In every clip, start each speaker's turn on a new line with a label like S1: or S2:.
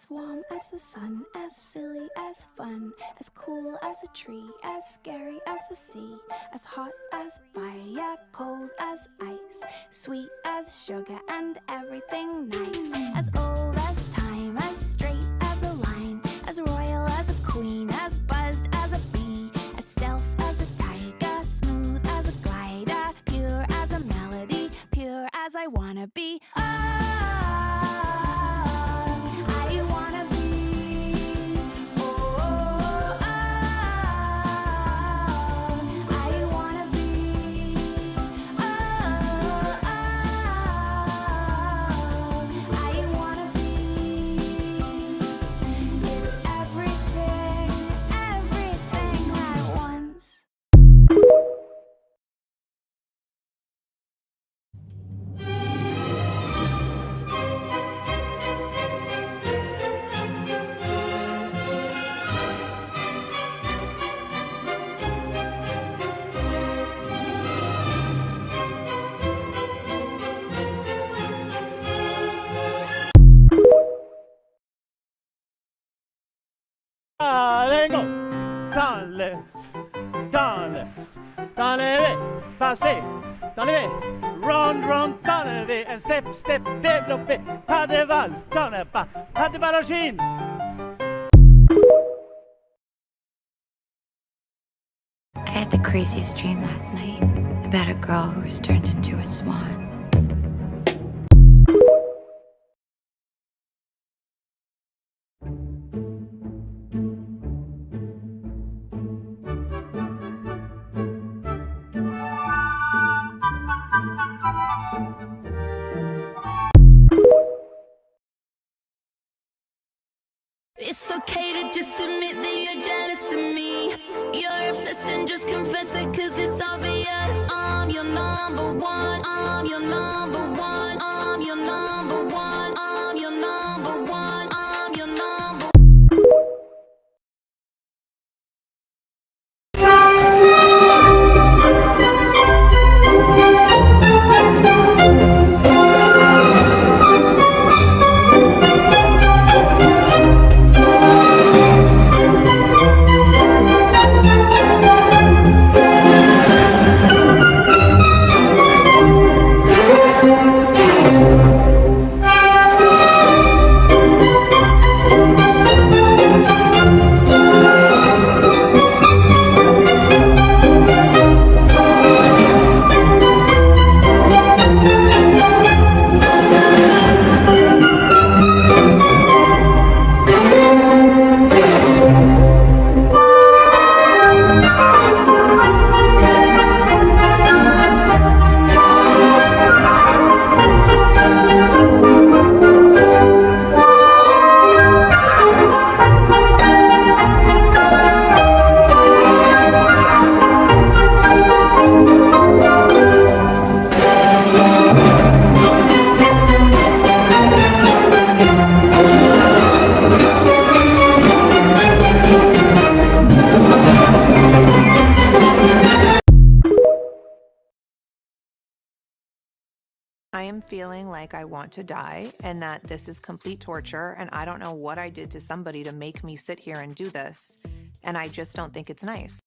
S1: As warm as the sun, as silly as fun, as cool as a tree, as scary as the sea, as hot as fire, cold as ice, sweet as sugar and everything nice, as old as time, as straight as a line, as royal as a queen, as buzzed as a bee, as stealth as a tiger, smooth as a glider, pure as a melody, pure as I wanna be.
S2: Dans le V, passer, dans le V, round, round, dans le V, un step, step, développé, pas de valse, dans le pas, pas de ballerine.
S3: I had the craziest dream last night about a girl who was turned into a swan.
S4: It's okay to just admit that you're jealous of me. You're obsessed and just confess it, cause it's obvious. I'm your number one, I'm your number one, I'm your number one, I'm your number one, I'm your number one.
S5: I am feeling like I want to die and that this is complete torture, and I don't know what I did to somebody to make me sit here and do this, and I just don't think it's nice.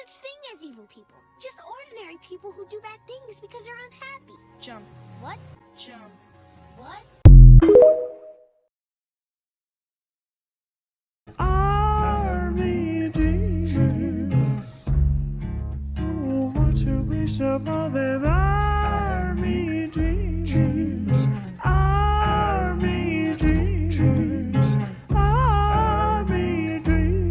S6: such thing as evil people. Just ordinary people who do bad things because they're unhappy.
S7: Jump.
S6: What?
S7: Jump.
S6: What?
S2: Army dreamers, oh, what you wish upon them army dreamers, army dreamers, army dreamers.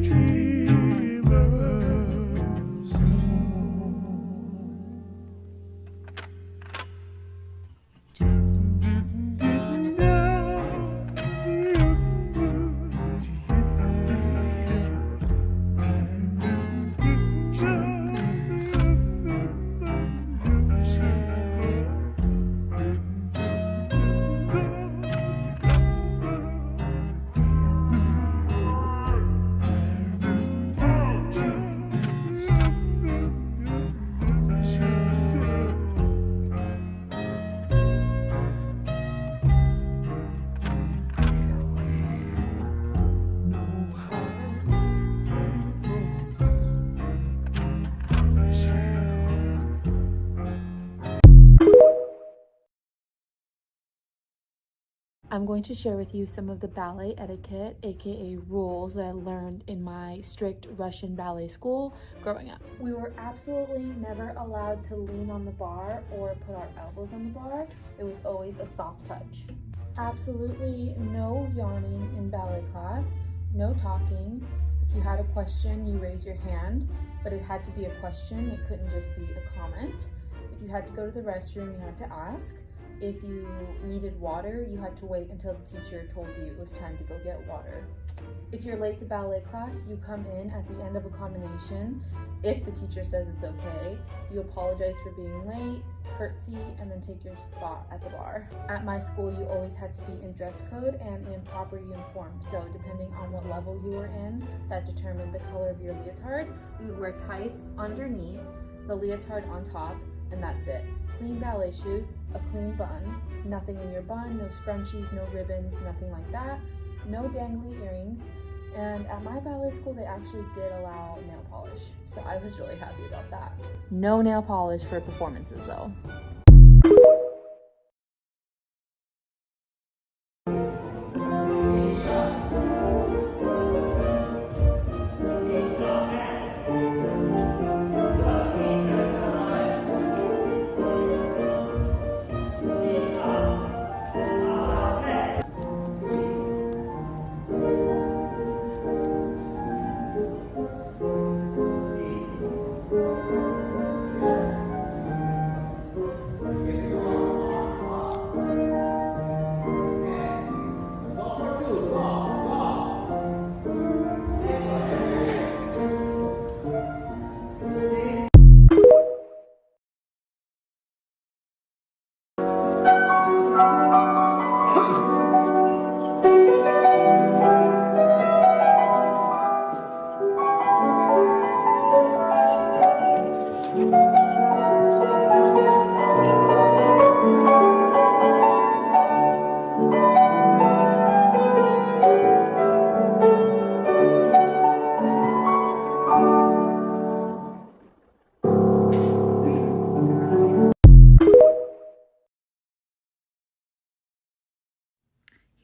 S8: I'm going to share with you some of the ballet etiquette, aka rules, that I learned in my strict Russian ballet school growing up. We were absolutely never allowed to lean on the bar or put our elbows on the bar. It was always a soft touch. Absolutely no yawning in ballet class, no talking. If you had a question, you raise your hand, but it had to be a question. It couldn't just be a comment. If you had to go to the restroom, you had to ask. If you needed water, you had to wait until the teacher told you it was time to go get water. If you're late to ballet class, you come in at the end of a combination. If the teacher says it's okay, you apologize for being late, curtsy, and then take your spot at the bar. At my school, you always had to be in dress code and in proper uniform. So depending on what level you were in, that determined the color of your leotard. We would wear tights underneath, the leotard on top, and that's it. Clean ballet shoes, a clean bun, nothing in your bun, no scrunchies, no ribbons, nothing like that, no dangly earrings, and at my ballet school they actually did allow nail polish, so I was really happy about that. No nail polish for performances though.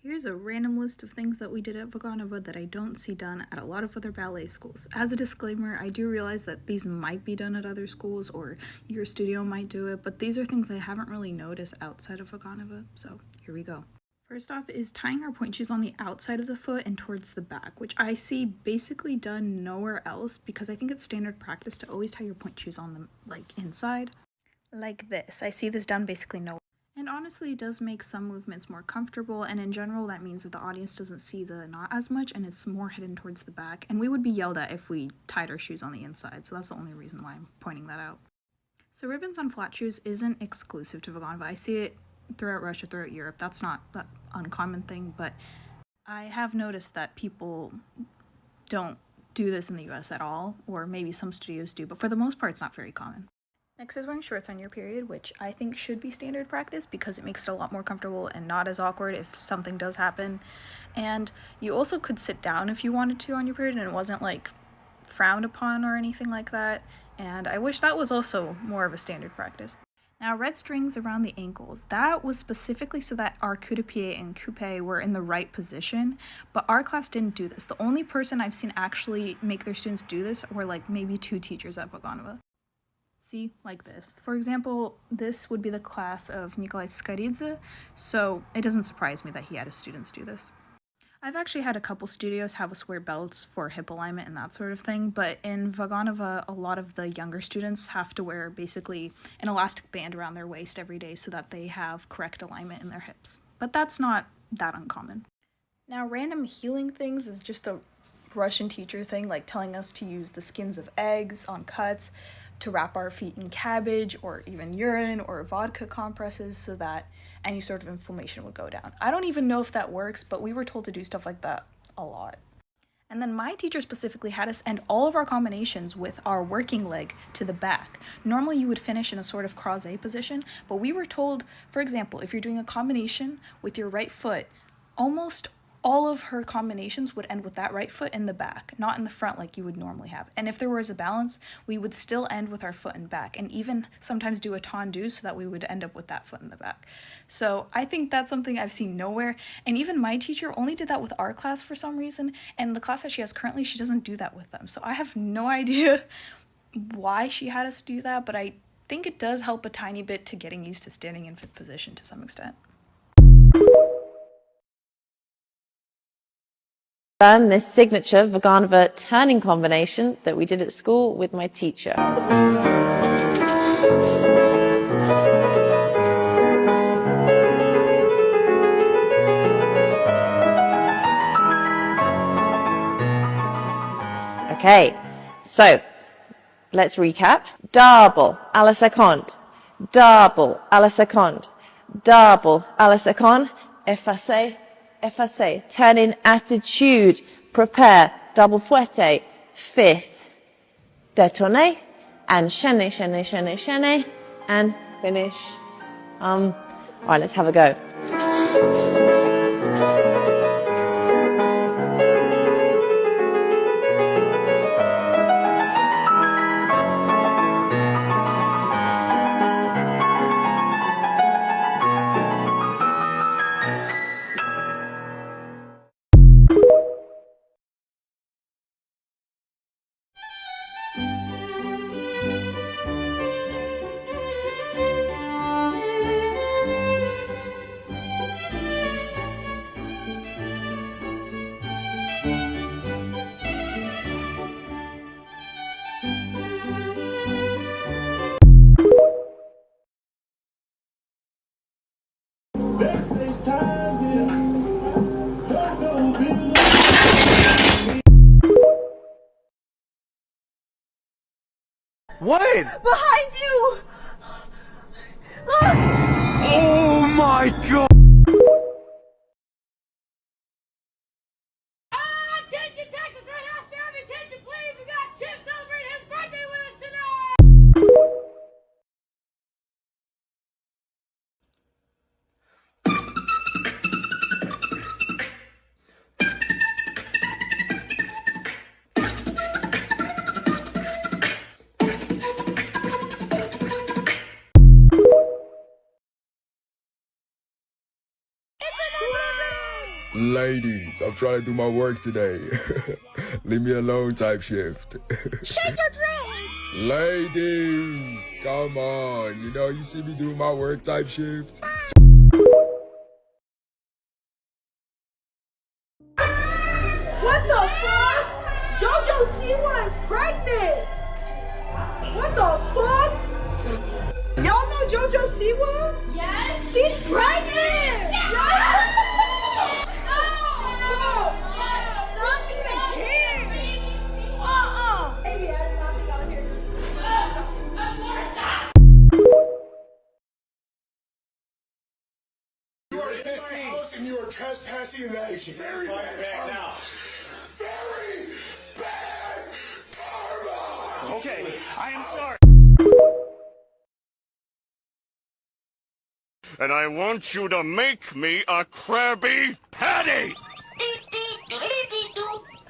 S7: Here's a random list of things that we did at Vaganova that I don't see done at a lot of other ballet schools. As a disclaimer, I do realize that these might be done at other schools or your studio might do it, but these are things I haven't really noticed outside of Vaganova, so here we go. First off is tying our point shoes on the outside of the foot and towards the back, which I see basically done nowhere else because I think it's standard practice to always tie your point shoes on them like inside. Like this. I see this done basically nowhere. And honestly, it does make some movements more comfortable, and in general, that means that the audience doesn't see the knot as much, and it's more hidden towards the back, and we would be yelled at if we tied our shoes on the inside, so that's the only reason why I'm pointing that out. So ribbons on flat shoes isn't exclusive to Vaganova. I see it throughout Russia, throughout Europe. That's not an uncommon thing, but I have noticed that people don't do this in the US at all, or maybe some studios do, but for the most part, it's not very common. Next is wearing shorts on your period, which I think should be standard practice because it makes it a lot more comfortable and not as awkward if something does happen. And you also could sit down if you wanted to on your period and it wasn't like frowned upon or anything like that, and I wish that was also more of a standard practice. Now, red strings around the ankles, that was specifically so that our coup de pied and coupe were in the right position, but our class didn't do this. The only person I've seen actually make their students do this were like maybe 2 teachers at Vaganova. See, like this. For example, this would be the class of Nikolai Skaridze, so it doesn't surprise me that he had his students do this. I've actually had a couple studios have us wear belts for hip alignment and that sort of thing, but in Vaganova, a lot of the younger students have to wear basically an elastic band around their waist every day so that they have correct alignment in their hips. But that's not that uncommon. Now, random healing things is just a Russian teacher thing, like telling us to use the skins of eggs on cuts, to wrap our feet in cabbage or even urine or vodka compresses so that any sort of inflammation would go down. I don't even know if that works, but we were told to do stuff like that a lot. And then my teacher specifically had us end all of our combinations with our working leg to the back. Normally you would finish in a sort of croisé position, but we were told, for example, if you're doing a combination with your right foot, almost all of her combinations would end with that right foot in the back, not in the front like you would normally have. And if there was a balance, we would still end with our foot in back, and even sometimes do a tendu so that we would end up with that foot in the back. So I think that's something I've seen nowhere, and even my teacher only did that with our class for some reason, and the class that she has currently, she doesn't do that with them. So I have no idea why she had us do that, but I think it does help a tiny bit to getting used to standing in fifth position to some extent.
S9: Learn this signature Vaganova turning combination that we did at school with my teacher. Okay, so let's recap. Double à la seconde, double à la seconde, double à la seconde, effacé, effacé, turn in attitude, prepare, double fouette, fifth, détourner, and chaîner, chaîner, chaîner, chaîner, and finish. All right, let's have a go.
S10: What?
S11: Behind you! Look!
S10: Oh my god!
S11: Attention, Texas Red House, may I have your attention, please? We got Chip celebrating his birthday with us tonight!
S12: Ladies, I'm trying to do my work today. Leave me alone type shift.
S11: Shake your dress!
S12: Ladies, come on. You know, you see me doing my work type shift.
S11: What the fuck? JoJo Siwa is pregnant! What the fuck? Y'all know JoJo Siwa? Yes! She's pregnant! Yes! Not me the kid! Baby, I did not think I would hear
S10: this. And you are trespassing that is very bad now. Very bad karma!
S2: Okay, I am sorry.
S13: And I want you to make me a Krabby Patty!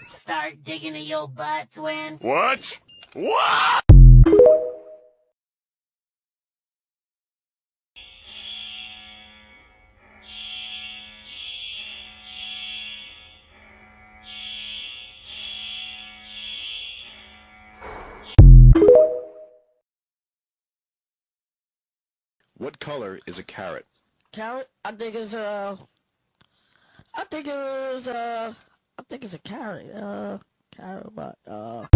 S11: Start start digging in your butts when...
S10: What? What?
S13: What color is a carrot?
S14: Carrot? I think it's a carrot. Carrot, but
S12: I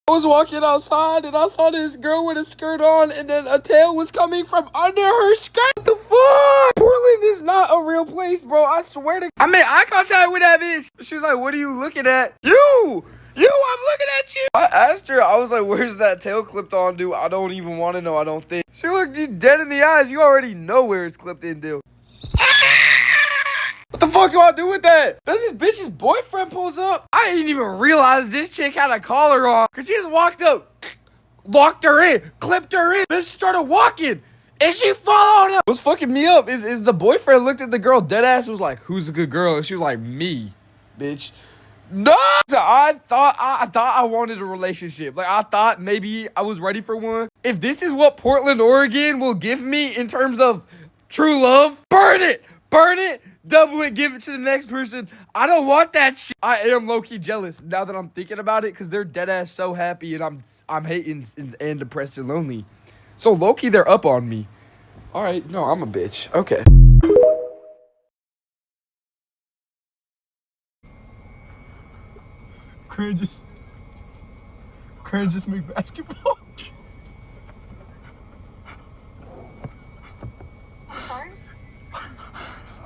S12: was walking outside and I saw this girl with a skirt on and then a tail was coming from under her skirt. What the fuck? Portland is not a real place, bro. I swear to I made eye contact with that bitch. She was like, what are you looking at? You, I'm looking at you. I asked her, I was like, where's that tail clipped on, dude? I don't even want to know, I don't think. She looked you dead in the eyes. You already know where it's clipped in, dude. What the fuck do I do with that? Then this bitch's boyfriend pulls up. I didn't even realize this chick had a collar on. Cause she just walked up, locked her in, clipped her in, then started walking. And she followed him. What's fucking me up is the boyfriend looked at the girl dead ass and was like, who's a good girl? And she was like, me, bitch. No! So I thought I wanted a relationship. Like, I thought maybe I was ready for one. If this is what Portland, Oregon will give me in terms of true love, burn it! Burn it! Double it, give it to the next person. I don't want that shit. I am low-key jealous now that I'm thinking about it because they're dead-ass so happy and I'm hating and depressed and lonely. So low-key, they're up on me. All right, no, I'm a bitch. Okay.
S10: Cringes make basketball.
S6: Sorry?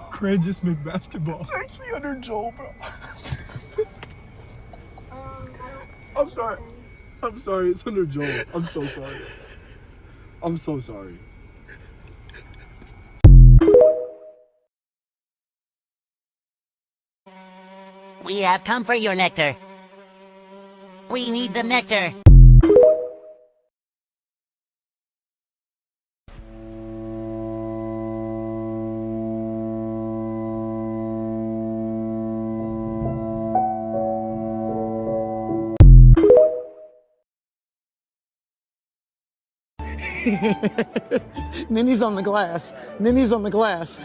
S10: Cringes make basketball. It's actually under Joel, bro. I'm sorry. I'm sorry. It's under Joel. I'm so sorry. I'm so sorry.
S11: We have come for your nectar. We need the nectar.
S2: Ninny's on the glass. Ninny's on the glass.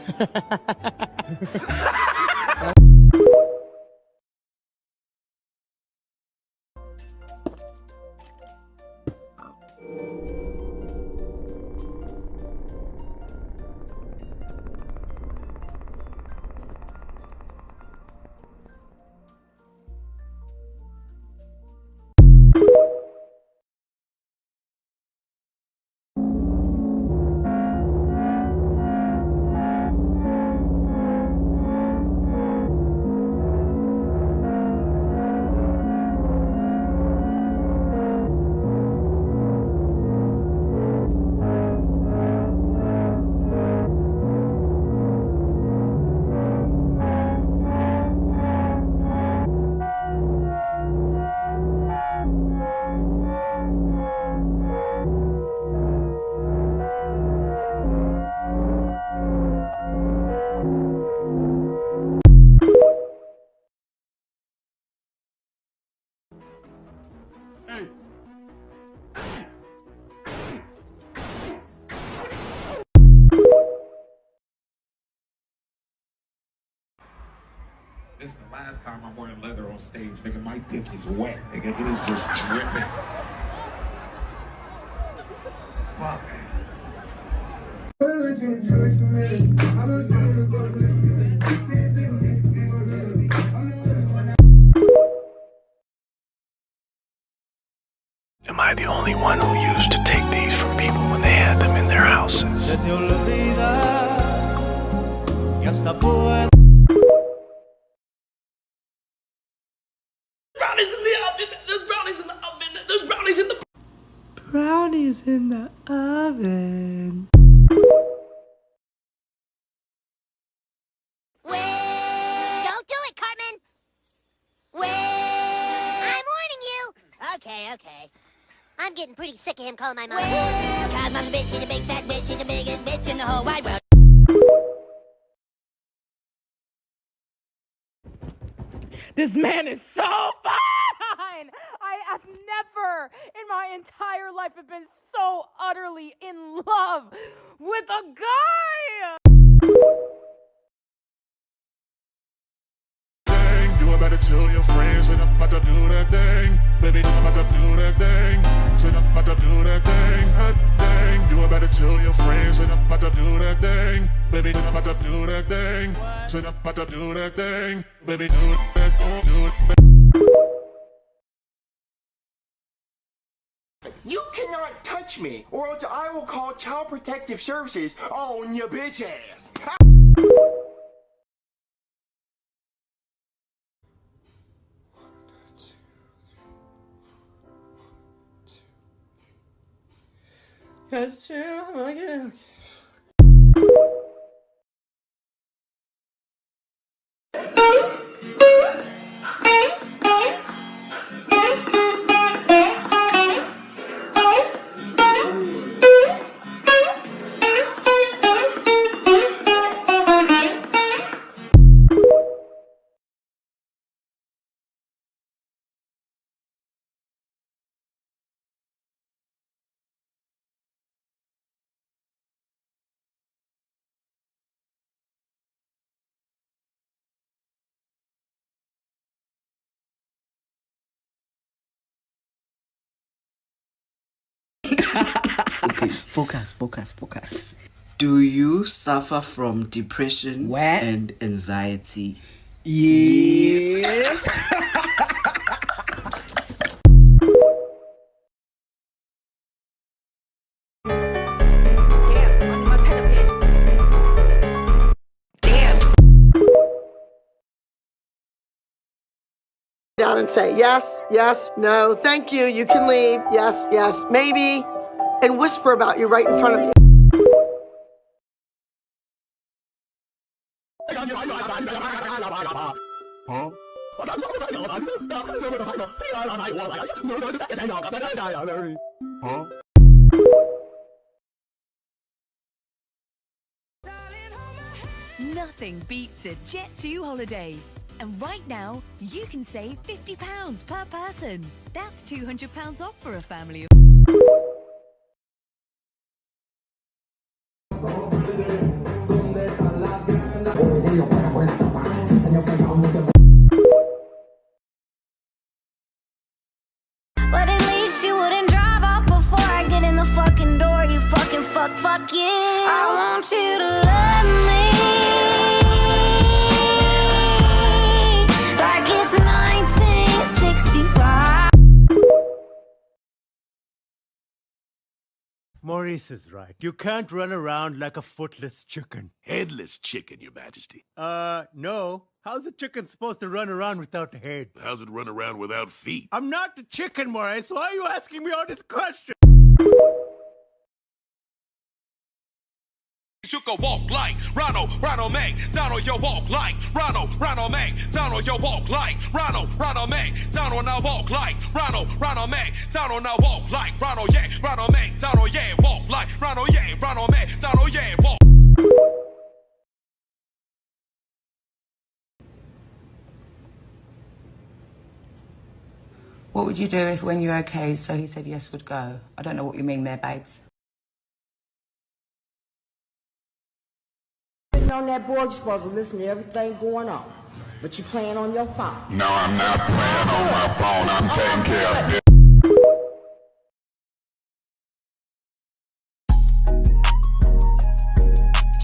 S15: This is the last time I'm wearing leather on stage, nigga. My dick is wet, nigga. It is just dripping. Fuck.
S16: Am I the only one who used to take these from people when they had them in their houses?
S14: brownies in the oven. There's brownies in the oven. There's brownies in the
S2: Brownies in the oven.
S6: Don't do it, Cartman! I'm warning you! Okay. I'm getting pretty sick of him calling my mom. Cause Mom's a bitch, she's a big fat bitch, she's the biggest bitch in the whole wide world.
S11: This man is so fine! I have never in my entire life have been so utterly in love with a guy!
S10: You better tell your friends that I'm about to do that thing. Baby, I'm about to do that thing. Said I'm about to do that thing. That thing. You better tell your friends that I'm about to do that thing. Baby, I'm about to do that thing. Said I'm about to do that thing. Baby, do that, do that.
S14: You cannot touch me, or else I will call Child Protective Services on your bitch ass.
S12: That's true. Okay.
S17: Okay, focus. Do you suffer from depression and anxiety? Yes.
S18: Down and say yes, yes, no, thank you, you can leave, yes, yes, maybe, and whisper about you right in front of you.
S10: Huh?
S19: Nothing beats a Jet2 holiday. And right now, you can save £50 per person. That's £200 off for a family of...
S4: But at least you wouldn't drive off before I get in the fucking door. You fucking fuck you. I want you to love me like it's 1965.
S2: Maurice is right. You can't run around like a footless chicken.
S13: Headless chicken, Your Majesty.
S2: No. How's a chicken supposed to run around without a head?
S13: How's it run around without feet?
S2: I'm not a chicken, Maurice. Why are you asking me all this question?
S20: You can walk like Ronald McDonald, you walk like Ronald McDonald, you walk like Ronald McDonald, now walk like Ronald McDonald, now walk like Ronald McDonald, yeah, walk like Ronald McDonald, yeah, walk.
S21: What would you do if when you're okay, so he said yes would go? I don't know what you mean there, babes.
S18: On that board, you're supposed to listen to everything going on, but you're playing on your phone.
S10: No, I'm not playing on my phone. I'm taking care of this.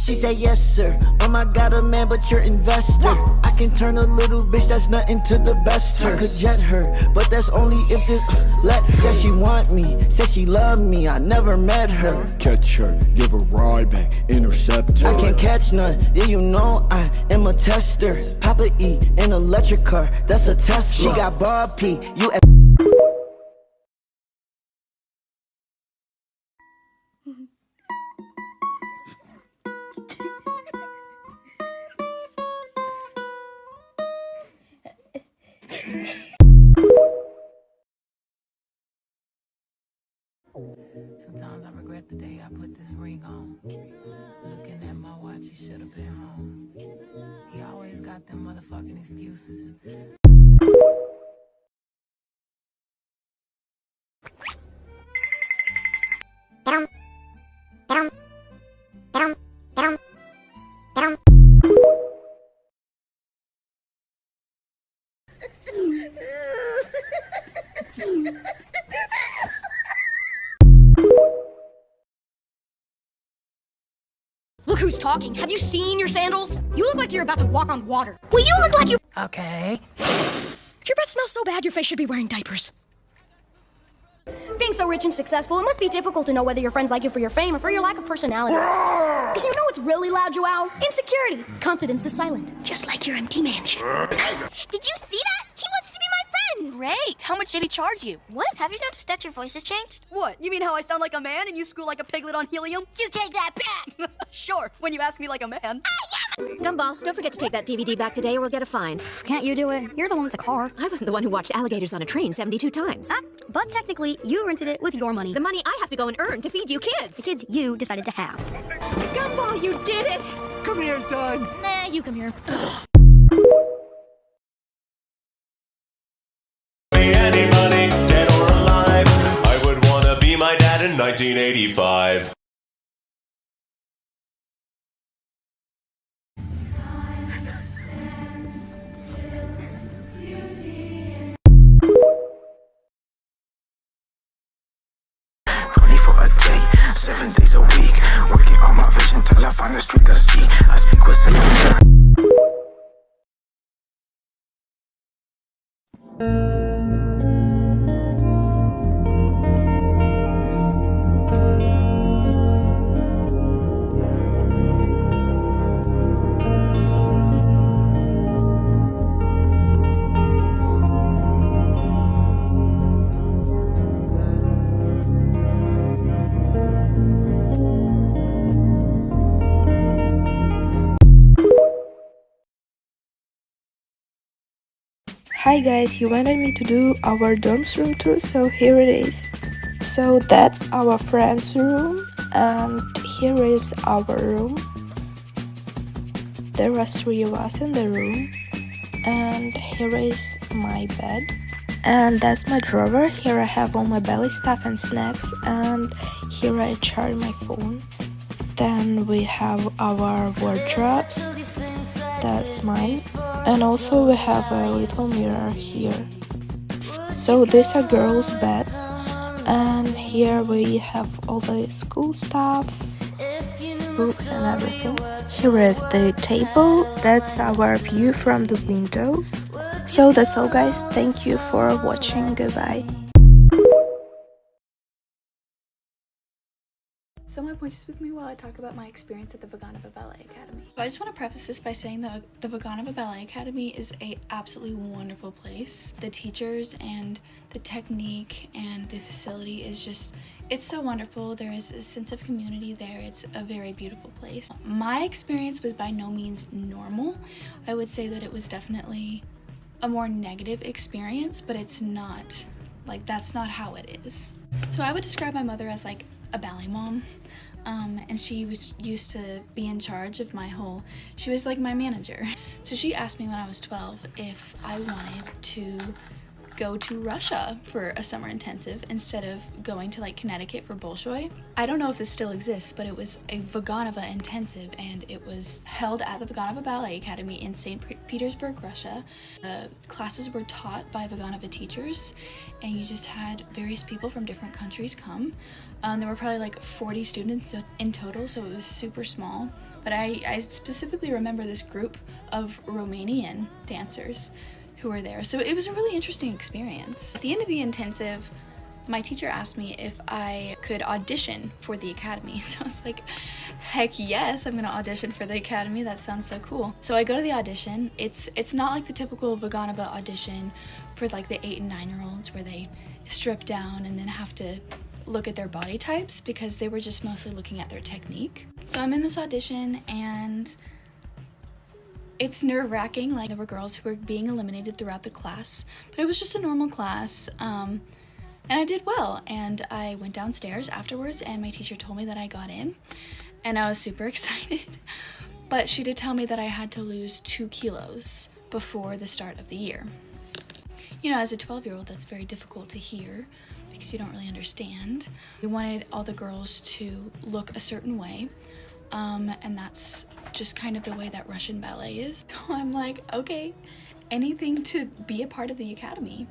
S22: She said yes sir, I got a man but you're investor. I can turn a little bitch that's nothing to the best her. I could jet her, but that's only if this let her. Said she want me, said she love me, I never met her.
S23: Catch her, give her ride back, intercept her.
S22: I can't catch none, yeah you know I am a tester. Papa E, an electric car, that's a Tesla. She got Bob P, you
S21: Sometimes I regret the day I put this ring on. Looking at my watch, he should have been home. He always got them motherfucking excuses.
S1: Look who's talking. Have you seen your sandals? You look like you're about to walk on water. Well, you look like you... Okay. Your breath smells so bad, your face should be wearing diapers. Being so rich and successful, it must be difficult to know whether your friends like you for your fame or for your lack of personality. You know what's really loud, Joao? Insecurity. Confidence is silent, just like your empty mansion.
S6: Did you see that? He wants to be my friend.
S1: Great. How much did he charge you?
S6: What? Have you noticed that your voice has changed?
S1: What? You mean how I sound like a man and you screw like a piglet on helium?
S6: You take that back.
S1: Sure, when you ask me like a man.
S3: Gumball, don't forget to take that DVD back today or we'll get a fine.
S1: Can't you do it? You're the one with the car.
S3: I wasn't the one who watched alligators on a train 72 times.
S1: But technically, you rented it with your money.
S3: The money I have to go and earn to feed you kids.
S1: The kids you decided to have.
S3: Gumball, you did it!
S2: Come here, son.
S1: Nah, you come here.
S20: Anybody, dead or alive, I would wanna be my dad in 1985.
S16: For a day, 7 days a week, working on my vision till I find the streak I see. I speak with Satan.
S5: Hi guys, you wanted me to do our dorms room tour, so here it is. So that's our friend's room, and here is our room. There are 3 of us in the room, and here is my bed. And that's my drawer. Here I have all my ballet stuff and snacks, and here I charge my phone. Then we have our wardrobes. That's mine. And also we have a little mirror here. So these are girls' beds, and here we have all the school stuff, books and everything. Here is the table. That's our view from the window. So that's all guys, thank you for watching, goodbye.
S7: So my point is with me while I talk about my experience at the Vaganova Ballet Academy. So I just want to preface this by saying that the Vaganova Ballet Academy is a absolutely wonderful place. The teachers and the technique and the facility is just, it's so wonderful. There is a sense of community there. It's a very beautiful place. My experience was by no means normal. I would say that it was definitely a more negative experience, but it's not, like, that's not how it is. So I would describe my mother as like a ballet mom. And she was used to be in charge of my whole, she was like my manager. So she asked me when I was 12 if I wanted to go to Russia for a summer intensive instead of going to like Connecticut for Bolshoi. I don't know if this still exists, but it was a Vaganova intensive, and it was held at the Vaganova Ballet Academy in St. Petersburg, Russia. Classes were taught by Vaganova teachers, and you just had various people from different countries come. There were probably like 40 students in total, so it was super small. But I specifically remember this group of Romanian dancers who were there. So it was a really interesting experience. At the end of the intensive, my teacher asked me if I could audition for the academy. So I was like, heck yes, I'm gonna audition for the academy. That sounds so cool. So I go to the audition. It's not like the typical Vaganova audition for like the 8 and 9-year-olds where they strip down and then have to look at their body types, because they were just mostly looking at their technique. So I'm in this audition, and it's nerve-wracking. Like, there were girls who were being eliminated throughout the class, but it was just a normal class, and I did well. And I went downstairs afterwards, and my teacher told me that I got in, and I was super excited. But she did tell me that I had to lose 2 kilos before the start of the year. you know, as a 12-year-old, that's very difficult to hear because you don't really understand. We wanted all the girls to look a certain way, and that's just kind of the way that Russian ballet is. So I'm like, okay, anything to be a part of the academy.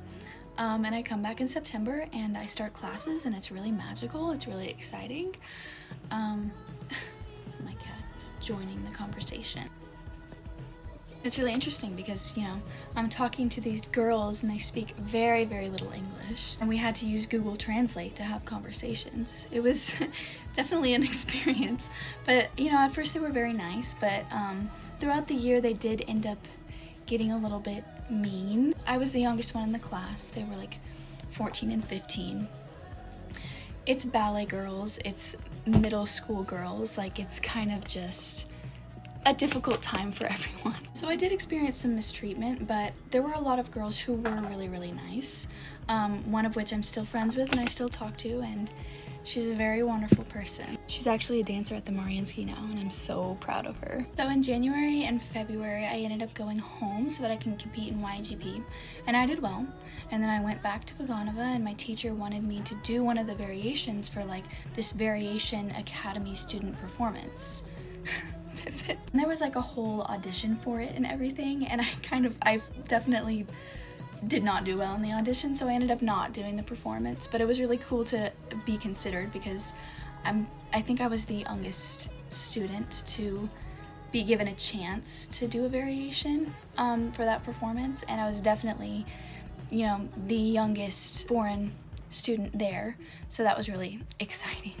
S7: And I come back in September and I start classes, and it's really magical, it's really exciting. My cat is joining the conversation. It's really interesting because, you know, I'm talking to these girls and they speak very, very little English, and we had to use Google Translate to have conversations. It was definitely an experience, but, you know, at first they were very nice, but throughout the year they did end up getting a little bit mean. I was the youngest one in the class. They were like 14 and 15. It's ballet girls, it's middle school girls, like it's kind of just a difficult time for everyone. So I did experience some mistreatment, but there were a lot of girls who were really, really nice. One of which I'm still friends with and I still talk to, and she's a very wonderful person. She's actually a dancer at the Mariinsky now, and I'm so proud of her. So in January and February, I ended up going home so that I can compete in YGP, and I did well. And then I went back to Vaganova, and my teacher wanted me to do one of the variations for like this variation academy student performance. And there was like a whole audition for it and everything, and I definitely did not do well in the audition, so I ended up not doing the performance. But it was really cool to be considered because I think I was the youngest student to be given a chance to do a variation for that performance, and I was definitely, you know, the youngest foreign student there, so that was really exciting.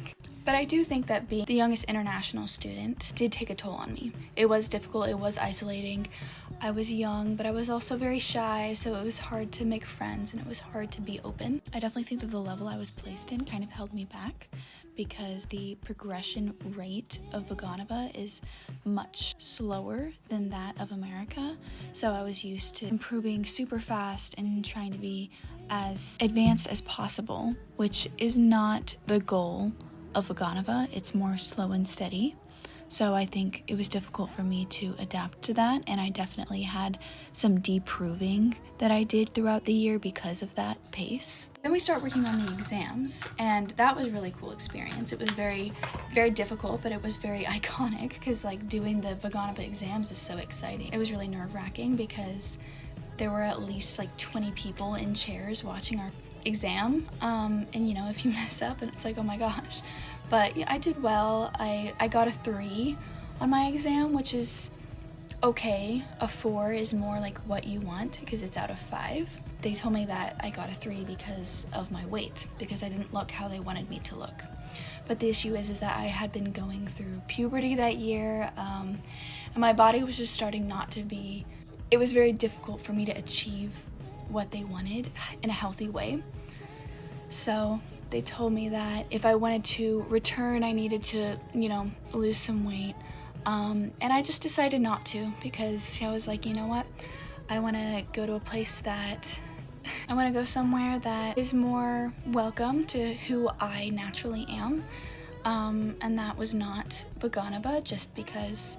S7: But I do think that being the youngest international student did take a toll on me. It was difficult, it was isolating. I was young, but I was also very shy, so it was hard to make friends and it was hard to be open. I definitely think that the level I was placed in kind of held me back because the progression rate of Vaganova is much slower than that of America. So I was used to improving super fast and trying to be as advanced as possible, which is not the goal of Vaganova. It's more slow and steady. So I think it was difficult for me to adapt to that, and I definitely had some de-proving that I did throughout the year because of that pace. Then we start working on the exams, and that was a really cool experience. It was very, very difficult, but it was very iconic because like doing the Vaganova exams is so exciting. It was really nerve-wracking because there were at least like 20 people in chairs watching our exam, and you know, if you mess up then it's like, oh my gosh. But yeah, I did well. I got a 3 on my exam, which is okay. A 4 is more like what you want because it's out of 5. They told me that I got a 3 because of my weight, because I didn't look how they wanted me to look. But the issue is that I had been going through puberty that year, and my body was just starting not to be, it was very difficult for me to achieve what they wanted in a healthy way. So they told me that if I wanted to return, I needed to, you know, lose some weight. And I just decided not to because I was like, you know what? I want to go to a place that, I want to go somewhere that is more welcome to who I naturally am. And that was not Vaganova, just because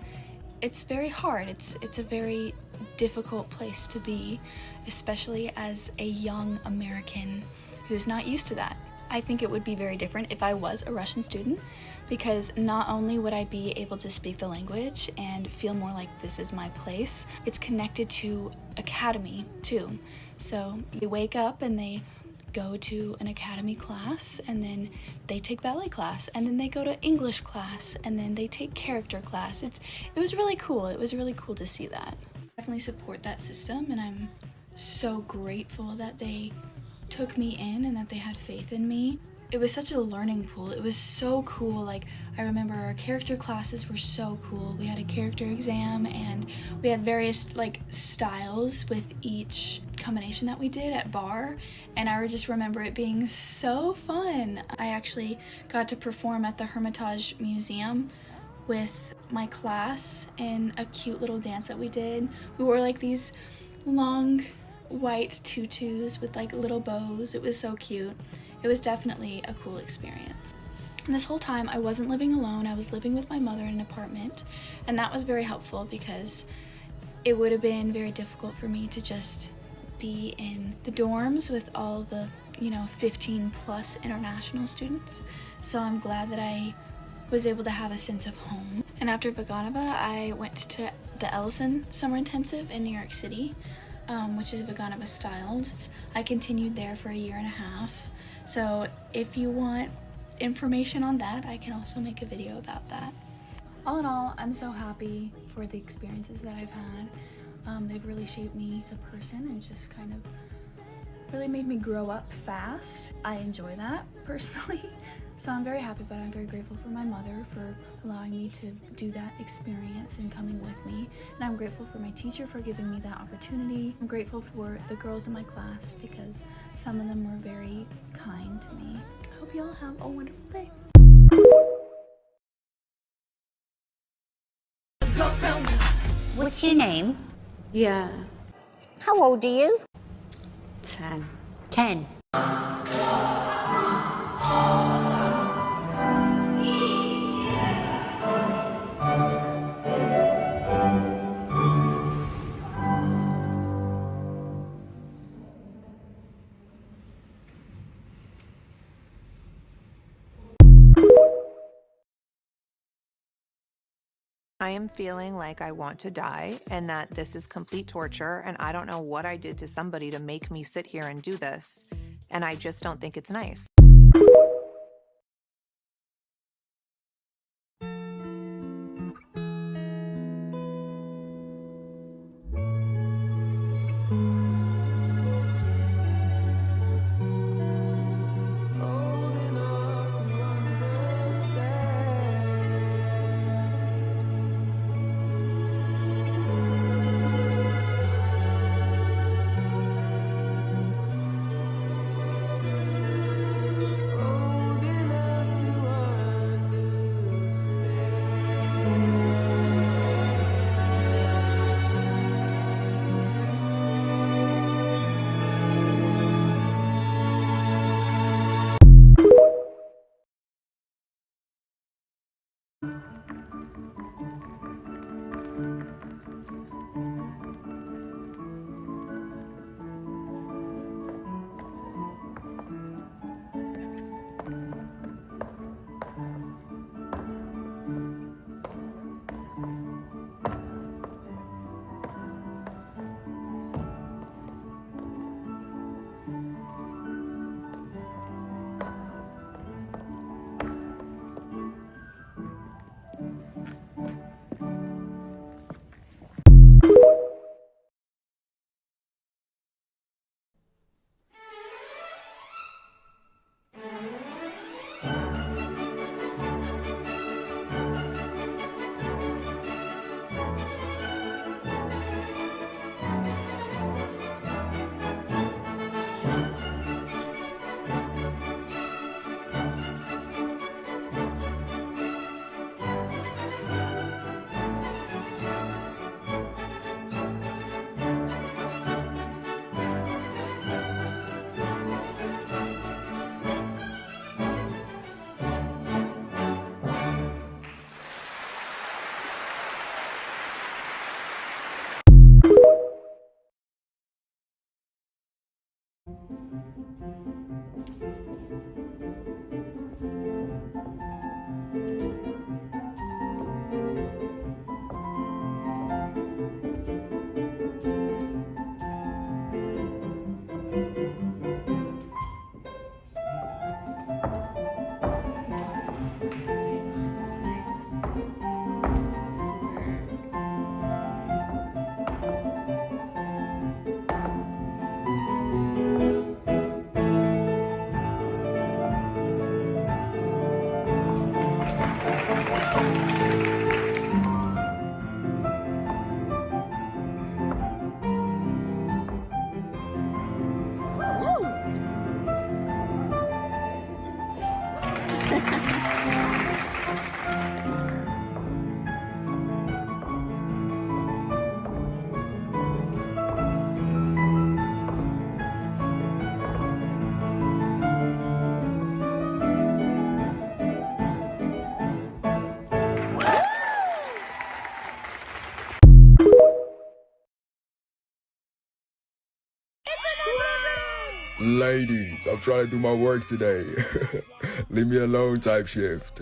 S7: it's very hard. It's a very difficult place to be, especially as a young American who's not used to that. I think it would be very different if I was a Russian student, because not only would I be able to speak the language and feel more like this is my place, it's connected to academy too. So they wake up and they go to an academy class, and then they take ballet class, and then they go to English class, and then they take character class. It was really cool. It was really cool to see that. I definitely support that system, and I'm so grateful that they took me in and that they had faith in me. It was such a learning pool. It was so cool. Like, I remember our character classes were so cool. We had a character exam and we had various like styles with each combination that we did at bar, and I just remember it being so fun. I actually got to perform at the Hermitage Museum with my class in a cute little dance that we did. We wore like these long white tutus with like little bows. It was so cute. It was definitely a cool experience. And this whole time I wasn't living alone. I was living with my mother in an apartment, and that was very helpful because it would have been very difficult for me to just be in the dorms with all the, 15 plus international students. So I'm glad that I was able to have a sense of home. And after Vaganova, I went to the Ellison Summer Intensive in New York City, which is Vaganova styled. I continued there for 1.5 years. So if you want information on that, I can also make a video about that. All in all, I'm so happy for the experiences that I've had. They've really shaped me as a person and just kind of really made me grow up fast. I enjoy that personally. So I'm very happy, but I'm very grateful for my mother for allowing me to do that experience and coming with me. And I'm grateful for my teacher for giving me that opportunity. I'm grateful for the girls in my class because some of them were very kind to me. I hope you all have a wonderful day.
S6: What's your name?
S8: Yeah.
S6: How old are you?
S8: 10.
S6: 10.
S9: I am feeling like I want to die and that this is complete torture, and I don't know what I did to somebody to make me sit here and do this, and I just don't think it's nice.
S11: Ladies, I'm trying to do my work today. Leave me alone type shift.